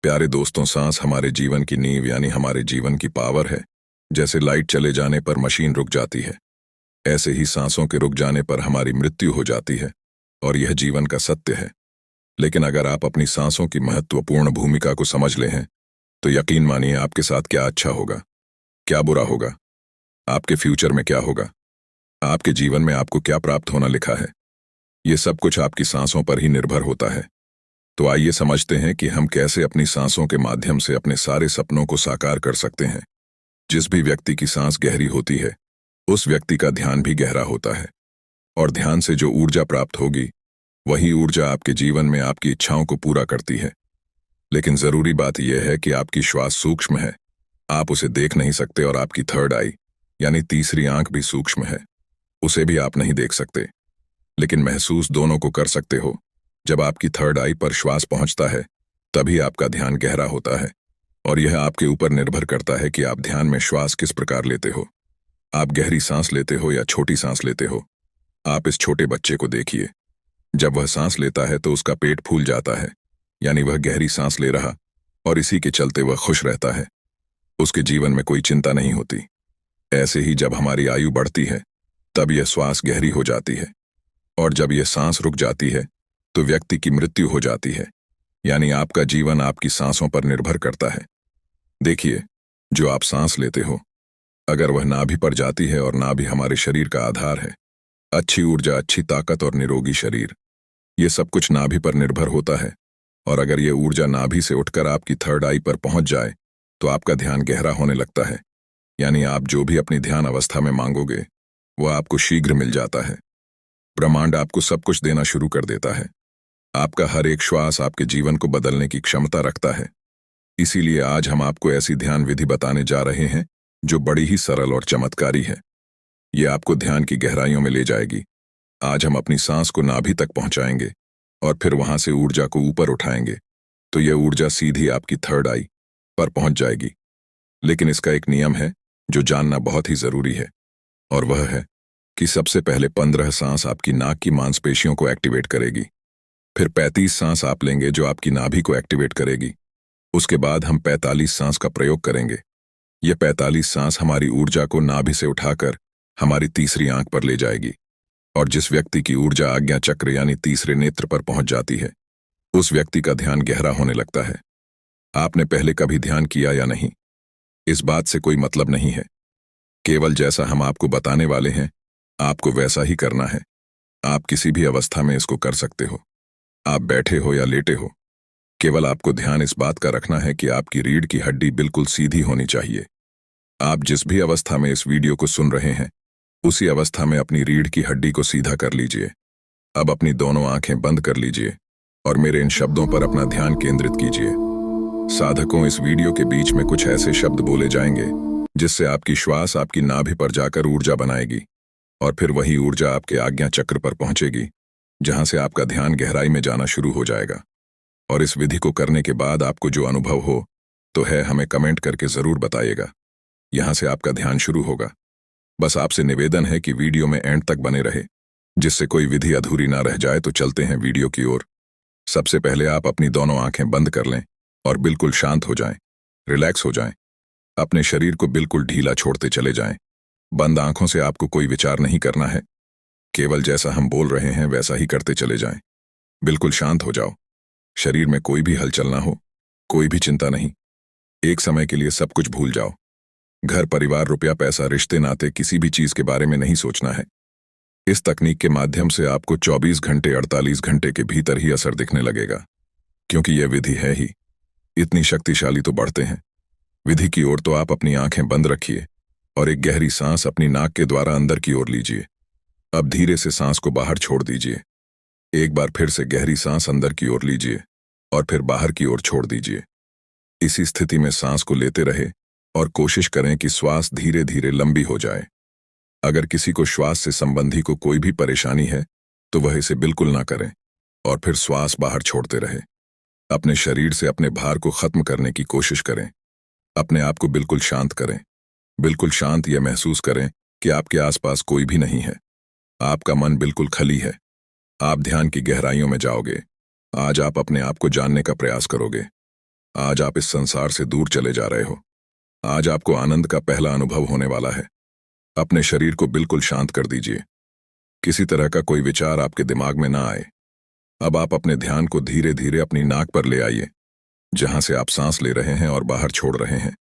प्यारे दोस्तों, सांस हमारे जीवन की नींव यानी हमारे जीवन की पावर है। जैसे लाइट चले जाने पर मशीन रुक जाती है, ऐसे ही सांसों के रुक जाने पर हमारी मृत्यु हो जाती है और यह जीवन का सत्य है। लेकिन अगर आप अपनी सांसों की महत्वपूर्ण भूमिका को समझ ले हैं, तो यकीन मानिए आपके साथ क्या अच्छा होगा, क्या बुरा होगा, आपके फ्यूचर में क्या होगा, आपके जीवन में आपको क्या प्राप्त होना लिखा है, ये सब कुछ आपकी सांसों पर ही निर्भर होता है। तो आइए समझते हैं कि हम कैसे अपनी सांसों के माध्यम से अपने सारे सपनों को साकार कर सकते हैं। जिस भी व्यक्ति की सांस गहरी होती है, उस व्यक्ति का ध्यान भी गहरा होता है, और ध्यान से जो ऊर्जा प्राप्त होगी, वही ऊर्जा आपके जीवन में आपकी इच्छाओं को पूरा करती है। लेकिन जरूरी बात यह है कि आपकी श्वास सूक्ष्म है, आप उसे देख नहीं सकते, और आपकी थर्ड आई यानी तीसरी आंख भी सूक्ष्म है, उसे भी आप नहीं देख सकते, लेकिन महसूस दोनों को कर सकते हो। जब आपकी थर्ड आई पर श्वास पहुंचता है, तभी आपका ध्यान गहरा होता है, और यह आपके ऊपर निर्भर करता है कि आप ध्यान में श्वास किस प्रकार लेते हो। आप गहरी सांस लेते हो या छोटी सांस लेते हो। आप इस छोटे बच्चे को देखिए, जब वह सांस लेता है तो उसका पेट फूल जाता है, यानी वह गहरी सांस ले रहा, और इसी के चलते वह खुश रहता है। उसके जीवन में कोई चिंता नहीं होती। ऐसे ही जब हमारी आयु बढ़ती है, तब यह श्वास गहरी हो जाती है, और जब यह सांस रुक जाती है तो व्यक्ति की मृत्यु हो जाती है। यानी आपका जीवन आपकी सांसों पर निर्भर करता है। देखिए, जो आप सांस लेते हो, अगर वह नाभि पर जाती है, और नाभि हमारे शरीर का आधार है, अच्छी ऊर्जा, अच्छी ताकत और निरोगी शरीर, ये सब कुछ नाभि पर निर्भर होता है। और अगर ये ऊर्जा नाभि से उठकर आपकी थर्ड आई पर पहुंच जाए, तो आपका ध्यान गहरा होने लगता है। यानी आप जो भी अपनी ध्यान अवस्था में मांगोगे, वह आपको शीघ्र मिल जाता है। ब्रह्मांड आपको सब कुछ देना शुरू कर देता है। आपका हर एक श्वास आपके जीवन को बदलने की क्षमता रखता है। इसीलिए आज हम आपको ऐसी ध्यान विधि बताने जा रहे हैं जो बड़ी ही सरल और चमत्कारी है। ये आपको ध्यान की गहराइयों में ले जाएगी। आज हम अपनी सांस को नाभि तक पहुंचाएंगे, और फिर वहां से ऊर्जा को ऊपर उठाएंगे, तो यह ऊर्जा सीधी आपकी थर्ड आई पर पहुंच जाएगी। लेकिन इसका एक नियम है जो जानना बहुत ही जरूरी है, और वह है कि सबसे पहले 15 सांस आपकी नाक की मांसपेशियों को एक्टिवेट करेगी। फिर 35 सांस आप लेंगे जो आपकी नाभि को एक्टिवेट करेगी। उसके बाद हम 45 सांस का प्रयोग करेंगे। ये 45 सांस हमारी ऊर्जा को नाभि से उठाकर हमारी तीसरी आंख पर ले जाएगी, और जिस व्यक्ति की ऊर्जा आज्ञा चक्र यानी तीसरे नेत्र पर पहुंच जाती है, उस व्यक्ति का ध्यान गहरा होने लगता है। आपने पहले कभी ध्यान किया या नहीं, इस बात से कोई मतलब नहीं है। केवल जैसा हम आपको बताने वाले हैं, आपको वैसा ही करना है। आप किसी भी अवस्था में इसको कर सकते हो। आप बैठे हो या लेटे हो, केवल आपको ध्यान इस बात का रखना है कि आपकी रीढ़ की हड्डी बिल्कुल सीधी होनी चाहिए। आप जिस भी अवस्था में इस वीडियो को सुन रहे हैं, उसी अवस्था में अपनी रीढ़ की हड्डी को सीधा कर लीजिए। अब अपनी दोनों आंखें बंद कर लीजिए और मेरे इन शब्दों पर अपना ध्यान केंद्रित कीजिए। साधकों, इस वीडियो के बीच में कुछ ऐसे शब्द बोले जाएंगे जिससे आपकी श्वास आपकी नाभि पर जाकर ऊर्जा बनाएगी, और फिर वही ऊर्जा आपके आज्ञा चक्र पर पहुंचेगी, जहां से आपका ध्यान गहराई में जाना शुरू हो जाएगा। और इस विधि को करने के बाद आपको जो अनुभव हो तो है, हमें कमेंट करके जरूर बताइएगा। यहां से आपका ध्यान शुरू होगा। बस आपसे निवेदन है कि वीडियो में एंड तक बने रहे, जिससे कोई विधि अधूरी ना रह जाए। तो चलते हैं वीडियो की ओर। सबसे पहले आप अपनी दोनों आंखें बंद कर लें और बिल्कुल शांत हो जाएं, रिलैक्स हो जाएं। अपने शरीर को बिल्कुल ढीला छोड़ते चले जाएं। बंद आंखों से आपको कोई विचार नहीं करना है, केवल जैसा हम बोल रहे हैं वैसा ही करते चले जाएं। बिल्कुल शांत हो जाओ। शरीर में कोई भी हलचल ना हो, कोई भी चिंता नहीं। एक समय के लिए सब कुछ भूल जाओ। घर, परिवार, रुपया, पैसा, रिश्ते, नाते, किसी भी चीज के बारे में नहीं सोचना है। इस तकनीक के माध्यम से आपको 24 घंटे 48 घंटे के भीतर ही असर दिखने लगेगा, क्योंकि यह विधि है ही इतनी शक्तिशाली। तो बढ़ते हैं विधि की ओर। तो आप अपनी आंखें बंद रखिए और एक गहरी सांस अपनी नाक के द्वारा अंदर की ओर लीजिए। अब धीरे से सांस को बाहर छोड़ दीजिए। एक बार फिर से गहरी सांस अंदर की ओर लीजिए और फिर बाहर की ओर छोड़ दीजिए। इसी स्थिति में सांस को लेते रहे और कोशिश करें कि श्वास धीरे धीरे लंबी हो जाए। अगर किसी को श्वास से संबंधी को कोई भी परेशानी है, तो वह इसे बिल्कुल ना करें और फिर श्वास बाहर छोड़ते रहे। अपने शरीर से अपने भार को खत्म करने की कोशिश करें। अपने आप को बिल्कुल शांत करें। बिल्कुल शांत, यह महसूस करें कि आपके आसपास कोई भी नहीं है। आपका मन बिल्कुल खाली है। आप ध्यान की गहराइयों में जाओगे। आज आप अपने आप को जानने का प्रयास करोगे। आज आप इस संसार से दूर चले जा रहे हो। आज आपको आनंद का पहला अनुभव होने वाला है। अपने शरीर को बिल्कुल शांत कर दीजिए। किसी तरह का कोई विचार आपके दिमाग में ना आए। अब आप अपने ध्यान को धीरे धीरे अपनी नाक पर ले आइए, जहां से आप सांस ले रहे हैं और बाहर छोड़ रहे हैं।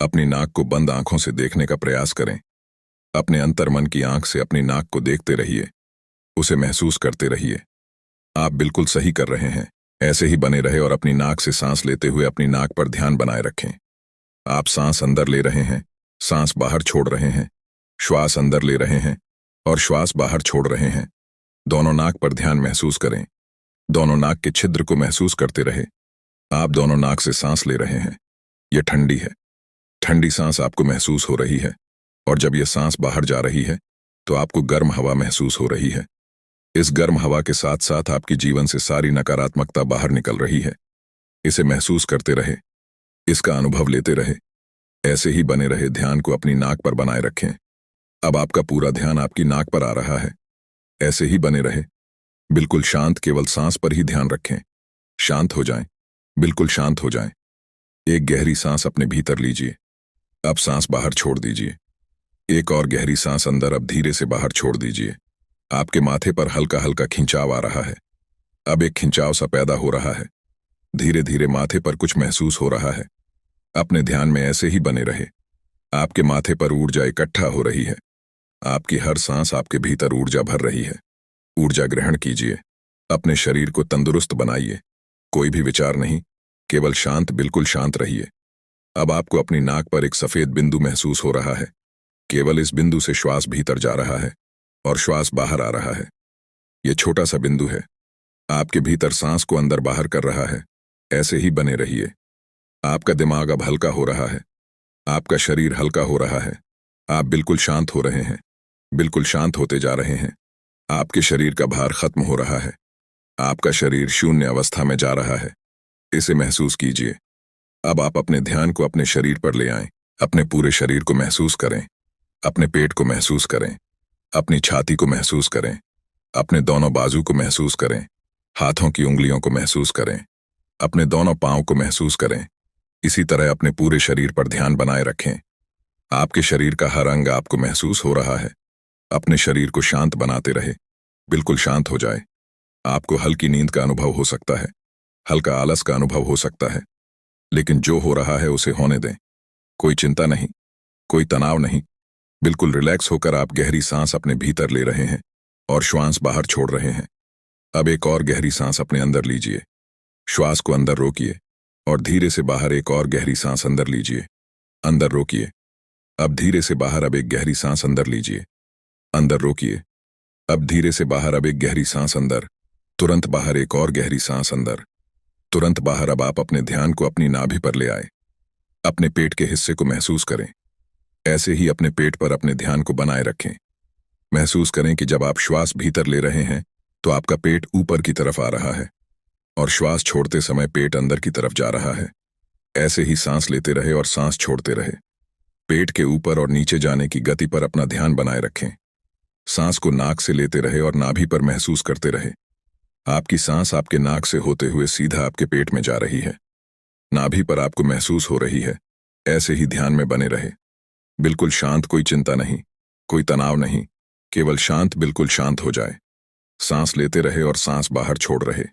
अपनी नाक को बंद आंखों से देखने का प्रयास करें। अपने अंतर्मन की आंख से अपनी नाक को देखते रहिए, उसे महसूस करते रहिए। आप बिल्कुल सही कर रहे हैं। ऐसे ही बने रहे और अपनी नाक से सांस लेते हुए अपनी नाक पर ध्यान बनाए रखें। आप सांस अंदर ले रहे हैं, सांस बाहर छोड़ रहे हैं, श्वास अंदर ले रहे हैं और श्वास बाहर छोड़ रहे हैं। दोनों नाक पर ध्यान महसूस करें। दोनों नाक के छिद्र को महसूस करते रहे। आप दोनों नाक से सांस ले रहे हैं। यह ठंडी है। ठंडी सांस आपको महसूस हो रही है और जब यह सांस बाहर जा रही है तो आपको गर्म हवा महसूस हो रही है। इस गर्म हवा के साथ साथ आपकी जीवन से सारी नकारात्मकता बाहर निकल रही है। इसे महसूस करते रहे, इसका अनुभव लेते रहे। ऐसे ही बने रहे। ध्यान को अपनी नाक पर बनाए रखें। अब आपका पूरा ध्यान आपकी नाक पर आ रहा है। ऐसे ही बने रहे, बिल्कुल शांत, केवल सांस पर ही ध्यान रखें। शांत हो जाएं, बिल्कुल शांत हो जाएं। एक गहरी सांस अपने भीतर लीजिए। अब सांस बाहर छोड़ दीजिए। एक और गहरी सांस अंदर, अब धीरे से बाहर छोड़ दीजिए। आपके माथे पर हल्का हल्का खिंचाव आ रहा है। अब एक खिंचाव सा पैदा हो रहा है। धीरे धीरे माथे पर कुछ महसूस हो रहा है। अपने ध्यान में ऐसे ही बने रहे। आपके माथे पर ऊर्जा इकट्ठा हो रही है। आपकी हर सांस आपके भीतर ऊर्जा भर रही है। ऊर्जा ग्रहण कीजिए। अपने शरीर को तंदुरुस्त बनाइए। कोई भी विचार नहीं, केवल शांत, बिल्कुल शांत रहिए। अब आपको अपनी नाक पर एक सफेद बिंदु महसूस हो रहा है। केवल इस बिंदु से श्वास भीतर जा रहा है और श्वास बाहर आ रहा है। यह छोटा सा बिंदु है, आपके भीतर सांस को अंदर बाहर कर रहा है। ऐसे ही बने रहिए। आपका दिमाग अब हल्का हो रहा है। आपका शरीर हल्का हो रहा है। आप बिल्कुल शांत हो रहे हैं, बिल्कुल शांत होते जा रहे हैं। आपके शरीर का भार खत्म हो रहा है। आपका शरीर शून्य अवस्था में जा रहा है। इसे महसूस कीजिए। अब आप अपने ध्यान को अपने शरीर पर ले आएं। अपने पूरे शरीर को महसूस करें। अपने पेट को महसूस करें। अपनी छाती को महसूस करें। अपने दोनों बाजू को महसूस करें। हाथों की उंगलियों को महसूस करें। अपने दोनों पांव को महसूस करें। इसी तरह अपने पूरे शरीर पर ध्यान बनाए रखें। आपके शरीर का हर अंग आपको महसूस हो रहा है। अपने शरीर को शांत बनाते रहे, बिल्कुल शांत हो जाए। आपको हल्की नींद का अनुभव हो सकता है, हल्का आलस का अनुभव हो सकता है, लेकिन जो हो रहा है उसे होने दें। कोई चिंता नहीं, कोई तनाव नहीं। बिल्कुल रिलैक्स होकर आप गहरी सांस अपने भीतर ले रहे हैं और श्वास बाहर छोड़ रहे हैं। अब एक और गहरी सांस अपने अंदर लीजिए। श्वास को अंदर रोकिए और धीरे से बाहर एक और गहरी सांस अंदर लीजिए। अंदर रोकिए। अब धीरे से बाहर, अब एक गहरी सांस अंदर लीजिए। अंदर रोकिए। अब धीरे से बाहर, अब एक गहरी सांस अंदर। तुरंत बाहर एक और गहरी सांस अंदर। तुरंत बाहर। अब आप अपने ध्यान को अपनी नाभि पर ले आए। अपने पेट के हिस्से को महसूस करें। ऐसे ही अपने पेट पर अपने ध्यान को बनाए रखें। महसूस करें कि जब आप श्वास भीतर ले रहे हैं तो आपका पेट ऊपर की तरफ आ रहा है और श्वास छोड़ते समय पेट अंदर की तरफ जा रहा है। ऐसे ही सांस लेते रहे और सांस छोड़ते रहे। पेट के ऊपर और नीचे जाने की गति पर अपना ध्यान बनाए रखें। सांस को नाक से लेते रहे और नाभि पर महसूस करते रहे। आपकी सांस आपके नाक से होते हुए सीधा आपके पेट में जा रही है। नाभि पर आपको महसूस हो रही है। ऐसे ही ध्यान में बने रहे, बिल्कुल शांत, कोई चिंता नहीं, कोई तनाव नहीं, केवल शांत, बिल्कुल शांत हो जाए। सांस लेते रहे और सांस बाहर छोड़ रहे।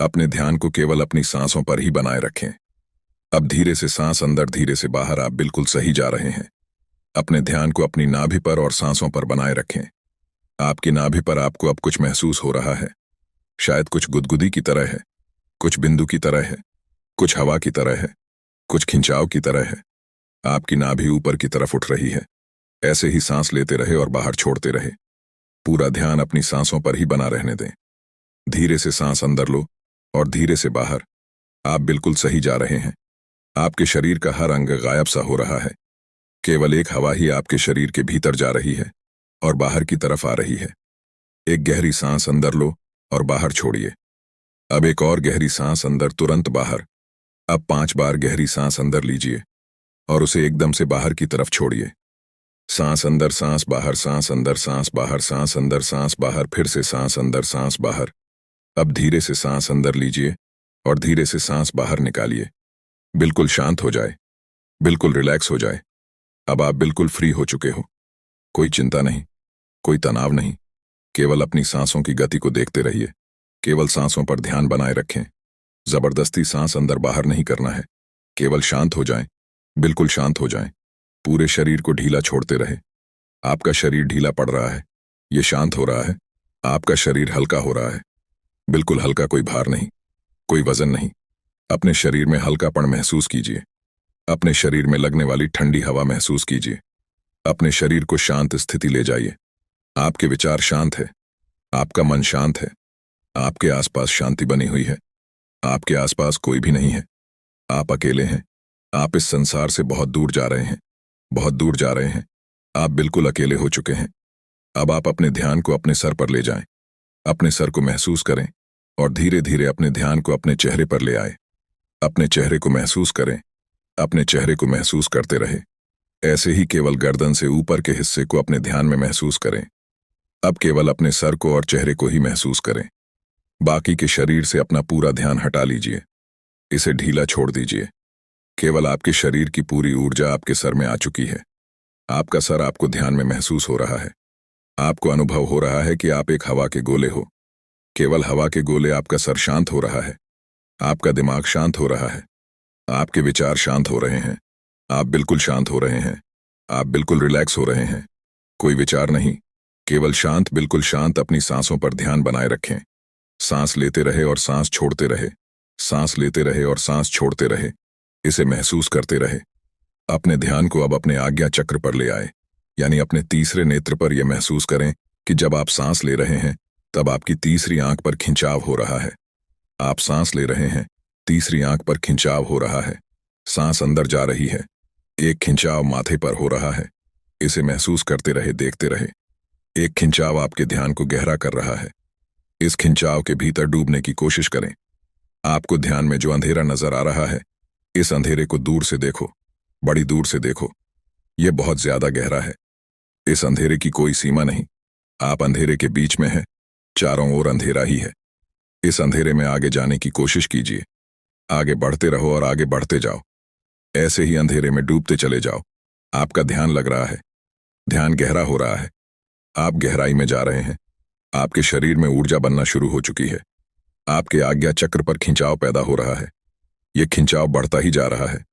अपने ध्यान को केवल अपनी सांसों पर ही बनाए रखें। अब धीरे से सांस अंदर, धीरे से बाहर। आप बिल्कुल सही जा रहे हैं। अपने ध्यान को अपनी नाभि पर और सांसों पर बनाए रखें। आपकी नाभि पर आपको अब कुछ महसूस हो रहा है। शायद कुछ गुदगुदी की तरह है, कुछ बिंदु की तरह है, कुछ हवा की तरह है, कुछ खिंचाव की तरह है। आपकी नाभि ऊपर की तरफ उठ रही है। ऐसे ही सांस लेते रहे और बाहर छोड़ते रहे। पूरा ध्यान अपनी सांसों पर ही बना रहने दें। धीरे से सांस अंदर लो और धीरे से बाहर। आप बिल्कुल सही जा रहे हैं। आपके शरीर का हर अंग गायब सा हो रहा है। केवल एक हवा ही आपके शरीर के भीतर जा रही है और बाहर की तरफ आ रही है। एक गहरी सांस अंदर लो और बाहर छोड़िए। अब एक और गहरी सांस अंदर, तुरंत बाहर। अब 5 बार गहरी सांस अंदर लीजिए और उसे एकदम से बाहर की तरफ छोड़िए। सांस अंदर, सांस बाहर, सांस अंदर, सांस बाहर, सांस अंदर, सांस बाहर, फिर से सांस अंदर, सांस बाहर। अब धीरे से सांस अंदर लीजिए और धीरे से सांस बाहर निकालिए। बिल्कुल शांत हो जाए, बिल्कुल रिलैक्स हो जाए। अब आप बिल्कुल फ्री हो चुके हो। कोई चिंता नहीं, कोई तनाव नहीं। केवल अपनी सांसों की गति को देखते रहिए। केवल सांसों पर ध्यान बनाए रखें। जबरदस्ती सांस अंदर बाहर नहीं करना है। केवल शांत हो जाएं, बिल्कुल शांत हो जाएं। पूरे शरीर को ढीला छोड़ते रहे। आपका शरीर ढीला पड़ रहा है, ये शांत हो रहा है। आपका शरीर हल्का हो रहा है, बिल्कुल हल्का, कोई भार नहीं, कोई वजन नहीं। अपने शरीर में हल्कापन महसूस कीजिए। अपने शरीर में लगने वाली ठंडी हवा महसूस कीजिए। अपने शरीर को शांत स्थिति ले जाइए। आपके विचार शांत है, आपका मन शांत है। आपके आसपास शांति बनी हुई है। आपके आसपास कोई भी नहीं है। आप अकेले हैं। आप इस संसार से बहुत दूर जा रहे हैं, बहुत दूर जा रहे हैं। आप बिल्कुल अकेले हो चुके हैं। अब आप अपने ध्यान को अपने सर पर ले जाएं। अपने सर को महसूस करें और धीरे धीरे अपने ध्यान को अपने चेहरे पर ले आए। अपने चेहरे को महसूस करें, अपने चेहरे को महसूस करते रहे। ऐसे ही केवल गर्दन से ऊपर के हिस्से को अपने ध्यान में महसूस करें। अब केवल अपने सर को और चेहरे को ही महसूस करें। बाकी के शरीर से अपना पूरा ध्यान हटा लीजिए। इसे ढीला छोड़ दीजिए। केवल आपके शरीर की पूरी ऊर्जा आपके सर में आ चुकी है। आपका सर आपको ध्यान में महसूस हो रहा है। आपको अनुभव हो रहा है कि आप एक हवा के गोले हो। केवल हवा के गोले। आपका सर शांत हो रहा है। आपका दिमाग शांत हो रहा है। आपके विचार शांत हो रहे हैं। आप बिल्कुल शांत हो रहे हैं। आप बिल्कुल रिलैक्स हो रहे हैं। कोई विचार नहीं, केवल शांत, बिल्कुल शांत। अपनी सांसों पर ध्यान बनाए रखें। सांस लेते रहे और सांस छोड़ते रहे। सांस लेते रहे और सांस छोड़ते रहे। इसे महसूस करते रहे। अपने ध्यान को अब अपने आज्ञा चक्र पर ले आए, यानी अपने तीसरे नेत्र पर। यह महसूस करें कि जब आप सांस ले रहे हैं तब आपकी तीसरी आंख पर खिंचाव हो रहा है। आप सांस ले रहे हैं, तीसरी आंख पर खिंचाव हो रहा है। सांस अंदर जा रही है, एक खिंचाव माथे पर हो रहा है। इसे महसूस करते रहे, देखते रहे। एक खिंचाव आपके ध्यान को गहरा कर रहा है। इस खिंचाव के भीतर डूबने की कोशिश करें। आपको ध्यान में जो अंधेरा नजर आ रहा है, इस अंधेरे को दूर से देखो, बड़ी दूर से देखो। यह बहुत ज्यादा गहरा है। इस अंधेरे की कोई सीमा नहीं। आप अंधेरे के बीच में हैं, चारों ओर अंधेरा ही है। इस अंधेरे में आगे जाने की कोशिश कीजिए। आगे बढ़ते रहो और आगे बढ़ते जाओ। ऐसे ही अंधेरे में डूबते चले जाओ। आपका ध्यान लग रहा है, ध्यान गहरा हो रहा है। आप गहराई में जा रहे हैं। आपके शरीर में ऊर्जा बनना शुरू हो चुकी है। आपके आज्ञा चक्र पर खिंचाव पैदा हो रहा है। यह खिंचाव बढ़ता ही जा रहा है।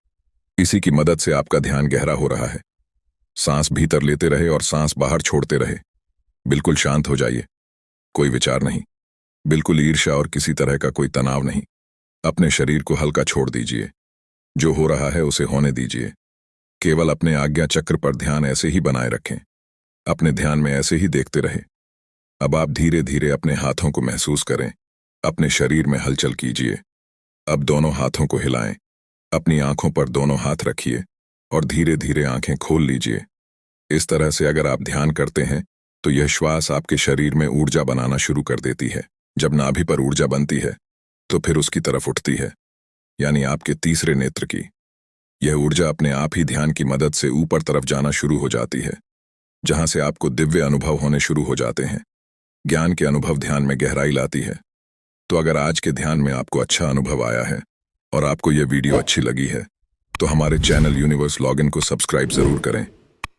इसी की मदद से आपका ध्यान गहरा हो रहा है। सांस भीतर लेते रहे और सांस बाहर छोड़ते रहे। बिल्कुल शांत हो जाइए। कोई विचार नहीं, बिल्कुल ईर्ष्या और किसी तरह का कोई तनाव नहीं। अपने शरीर को हल्का छोड़ दीजिए। जो हो रहा है उसे होने दीजिए। केवल अपने आज्ञा चक्र पर ध्यान ऐसे ही बनाए रखें। अपने ध्यान में ऐसे ही देखते रहे। अब आप धीरे धीरे अपने हाथों को महसूस करें। अपने शरीर में हलचल कीजिए। अब दोनों हाथों को हिलाएं। अपनी आंखों पर दोनों हाथ रखिए और धीरे धीरे आंखें खोल लीजिए। इस तरह से अगर आप ध्यान करते हैं तो यह श्वास आपके शरीर में ऊर्जा बनाना शुरू कर देती है। जब नाभि पर ऊर्जा बनती है तो फिर उसकी तरफ उठती है, यानी आपके तीसरे नेत्र की। यह ऊर्जा अपने आप ही ध्यान की मदद से ऊपर तरफ जाना शुरू हो जाती है, जहां से आपको दिव्य अनुभव होने शुरू हो जाते हैं। ज्ञान के अनुभव ध्यान में गहराई लाती है। तो अगर आज के ध्यान में आपको अच्छा अनुभव आया है और आपको यह वीडियो अच्छी लगी है तो हमारे चैनल यूनिवर्स लॉगिन को सब्सक्राइब जरूर करें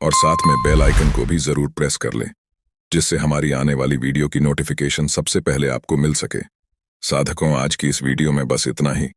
और साथ में बेल आइकन को भी जरूर प्रेस कर लें, जिससे हमारी आने वाली वीडियो की नोटिफिकेशन सबसे पहले आपको मिल सके। साधकों, आज की इस वीडियो में बस इतना ही।